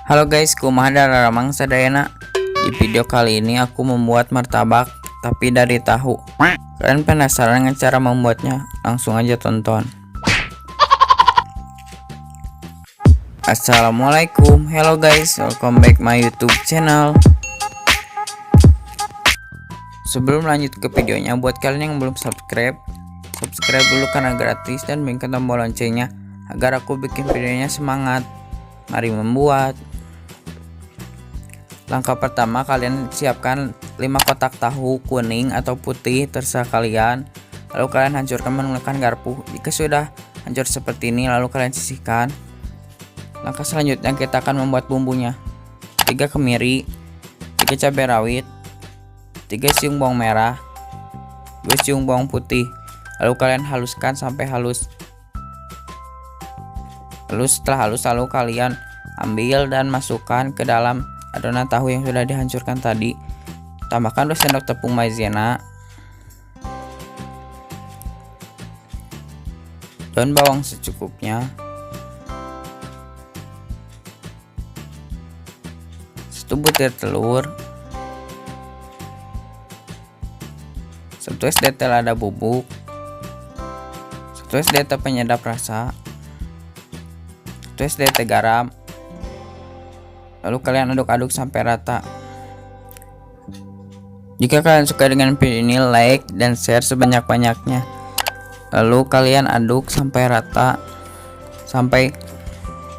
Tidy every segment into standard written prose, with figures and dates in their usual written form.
Halo guys, kumaha daramang sadayana. Di video kali ini aku membuat martabak tapi dari tahu. Kalian penasaran dengan cara membuatnya? Langsung aja tonton. Assalamualaikum, hello guys, welcome back my YouTube channel. Sebelum lanjut ke videonya, buat kalian yang belum subscribe dulu karena gratis dan bunyikan tombol loncengnya agar aku bikin videonya semangat. Mari membuat. Langkah pertama, kalian siapkan 5 kotak tahu kuning atau putih terserah kalian. Lalu kalian hancurkan menggunakan garpu. Jika sudah hancur seperti ini, lalu kalian sisihkan. Langkah selanjutnya kita akan membuat bumbunya. 3 kemiri, 3 cabai rawit, 3 siung bawang merah, 2 siung bawang putih. Lalu kalian haluskan sampai halus. Lalu setelah halus, lalu kalian ambil dan masukkan ke dalam adonan tahu yang sudah dihancurkan tadi. Tambahkan 2 sendok tepung maizena, daun bawang secukupnya, 1 butir telur, 1 SDT lada bubuk, 1 SDT penyedap rasa, 1 SDT garam. Lalu kalian aduk-aduk sampai rata. Jika kalian suka dengan video ini, like dan share sebanyak-banyaknya. Lalu kalian aduk sampai rata, sampai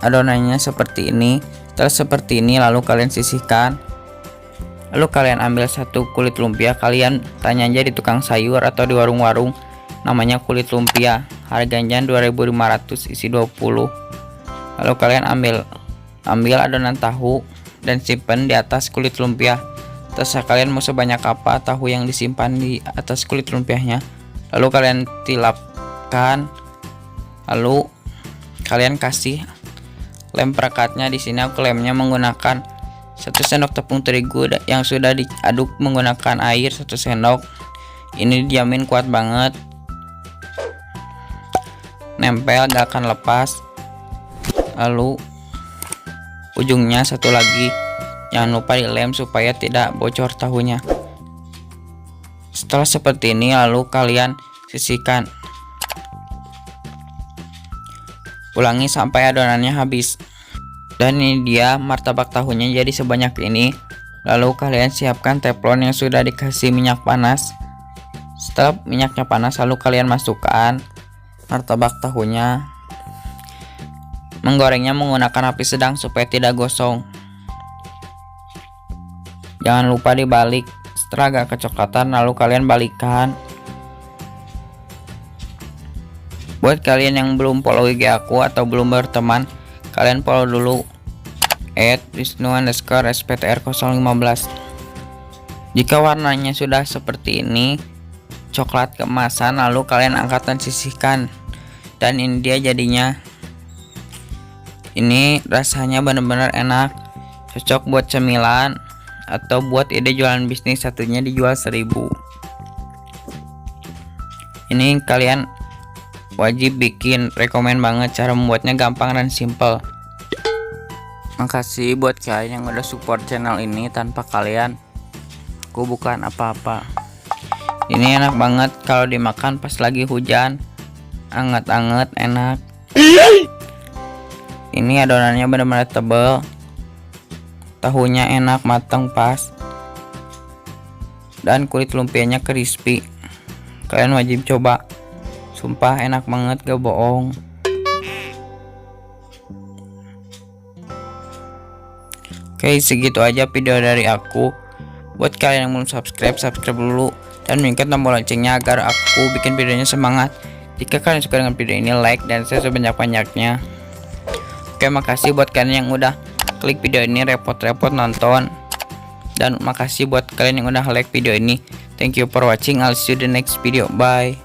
adonannya seperti ini. Setelah seperti ini, lalu kalian sisihkan. Lalu kalian ambil 1 kulit lumpia. Kalian tanya aja di tukang sayur atau di warung-warung, namanya kulit lumpia. Harganya 2.500, isi 20. Lalu kalian ambil adonan tahu dan simpan di atas kulit lumpia. Terserah kalian mau sebanyak apa tahu yang disimpan di atas kulit lumpianya. Lalu kalian tilapkan. Lalu kalian kasih lem perekatnya. Di sini aku lemnya menggunakan 1 sendok tepung terigu yang sudah diaduk menggunakan air 1 sendok. Ini dijamin kuat banget. Nempel, gak akan lepas. Lalu ujungnya 1 lagi, jangan lupa dilem supaya tidak bocor tahunya. Setelah seperti ini, lalu kalian sisihkan. Ulangi sampai adonannya habis. Dan ini dia martabak tahunya jadi sebanyak ini. Lalu kalian siapkan teflon yang sudah dikasih minyak panas. Setelah minyaknya panas, lalu kalian masukkan martabak tahunya. Menggorengnya menggunakan api sedang supaya tidak gosong. Jangan lupa dibalik. Setelah agak kecoklatan, lalu kalian balikkan. Buat kalian yang belum follow IG aku atau belum berteman, kalian follow dulu @wisnu_SPTR015. Jika warnanya sudah seperti ini, coklat keemasan, lalu kalian angkat dan sisihkan. Dan ini dia jadinya. Ini rasanya benar-benar enak, cocok buat cemilan atau buat ide jualan bisnis. Satunya dijual 1.000. Ini kalian wajib bikin, rekomen banget, cara membuatnya gampang dan simple. Makasih buat kalian yang udah support channel ini, tanpa kalian aku bukan apa-apa. Ini enak banget kalau dimakan pas lagi hujan, anget-anget, enak. Ini adonannya benar-benar tebal, tahunya enak, matang pas, dan kulit lumpianya crispy. Kalian wajib coba, sumpah enak banget, gak bohong. Oke, segitu aja video dari aku. Buat kalian yang belum subscribe dulu dan bunyikan tombol loncengnya agar aku bikin videonya semangat. Jika kalian suka dengan video ini, like dan share sebanyak-banyaknya. Oke, makasih buat kalian yang udah klik video ini, repot-repot nonton. Dan makasih buat kalian yang udah like video ini. Thank you for watching. I'll see you the next video. Bye.